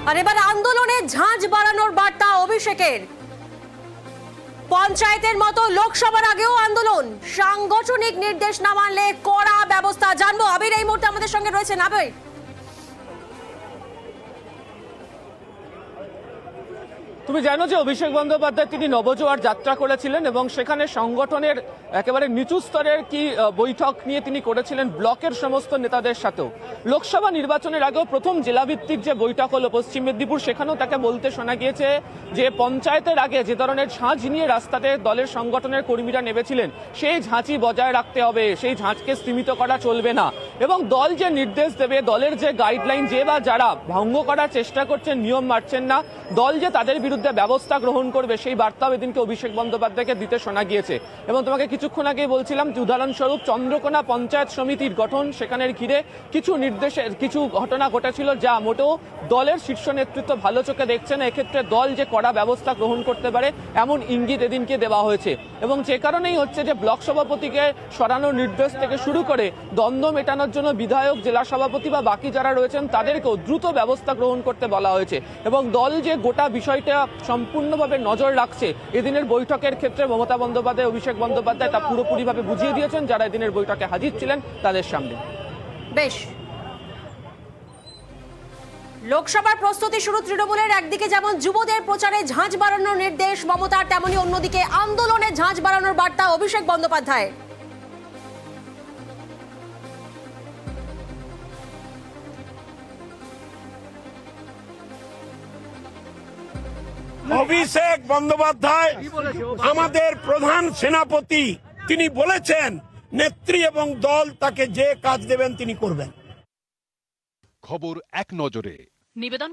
আর এবার আন্দোলনে ঝাঁঝ বাড়ানোর বার্তা অভিষেকের। পঞ্চায়েতের মতো লোকসভার আগেও আন্দোলন, সাংগঠনিক নির্দেশ না মানলে কড়া ব্যবস্থা। জানবো আবির এই মুহূর্তে আমাদের সঙ্গে রয়েছেন। আবির, তুমি জানো যে অভিষেক বন্দ্যোপাধ্যায় তিনি নবজোয়ার যাত্রা করেছিলেন এবং সেখানে সংগঠনের একেবারে নিচু স্তরের কি বৈঠক নিয়ে তিনি করেছিলেন ব্লকের সমস্ত নেতাদের সাথেও। লোকসভা নির্বাচনের আগেও প্রথম জেলাভিত্তিক যে বৈঠক হলো পশ্চিম মেদিনীপুর, সেখানেও তাকে বলতে শোনা গিয়েছে যে পঞ্চায়েতের আগে যে ধরনের ঝাঁঝ নিয়ে রাস্তাতে দলের সংগঠনের কর্মীরা নেমেছিলেন সেই ঝাঁঝই বজায় রাখতে হবে, সেই ঝাঁঝকে সীমিত করা চলবে না এবং দল যে নির্দেশ দেবে, দলের যে গাইডলাইন, যে বা যারা ভঙ্গ করার চেষ্টা করছেন, নিয়ম মানছেন না, দল যে তাদের বিরুদ্ধে ব্যবস্থা গ্রহণ করবে সেই বার্তাও এদিনকে অভিষেক বন্দ্যোপাধ্যায়কে দিতে শোনা গিয়েছে। এবং তোমাকে কিছুক্ষণ আগেই বলছিলাম যে উদাহরণস্বরূপ চন্দ্রকোনা পঞ্চায়েত সমিতির গঠন, সেখানের ঘিরে কিছু ঘটনা ঘটেছিল যা মোটেও দলের শীর্ষ নেতৃত্ব ভালো চোখে দেখছে না। এক্ষেত্রে দল যে কড়া ব্যবস্থা গ্রহণ করতে পারে এমন ইঙ্গিত এদিনকে দেওয়া হয়েছে এবং যে কারণেই হচ্ছে যে ব্লক সভাপতিকে সরানোর নির্দেশ থেকে শুরু করে দ্বন্দ্ব মেটানোর জন্য বিধায়ক, জেলা সভাপতি বা বাকি যারা রয়েছেন তাদেরকেও দ্রুত ব্যবস্থা গ্রহণ করতে বলা হয়েছে এবং দল যে গোটা বিষয়টা সম্পূর্ণভাবে নজর রাখছে এদিনের বৈঠকের ক্ষেত্রে মমতা বন্দ্যোপাধ্যায়, অভিষেক বন্দ্যোপাধ্যায় তা পুরোপুরিভাবে বুঝিয়ে দিয়েছেন যারা এদিনের বৈঠকে হাজির ছিলেন তাদের সামনে। বেশ, লোকসভার প্রস্তুতি শুরু তৃণমূলের। একদিকে যেমন যুবদের প্রচারে ঝাঁঝ বাড়ানোর নির্দেশ মমতার, তেমনি অন্যদিকে আন্দোলনে ঝাঁঝ বাড়ানোর বার্তা অভিষেক বন্দ্যোপাধ্যায়। অভিষেক বন্দ্যোপাধ্যায় আমাদের প্রধান সেনাপতি, তিনি বলেছেন নেত্রী এবং দল তাকে যে কাজ দেবেন তিনি করবেন। খবর এক নজরে নিবেদন।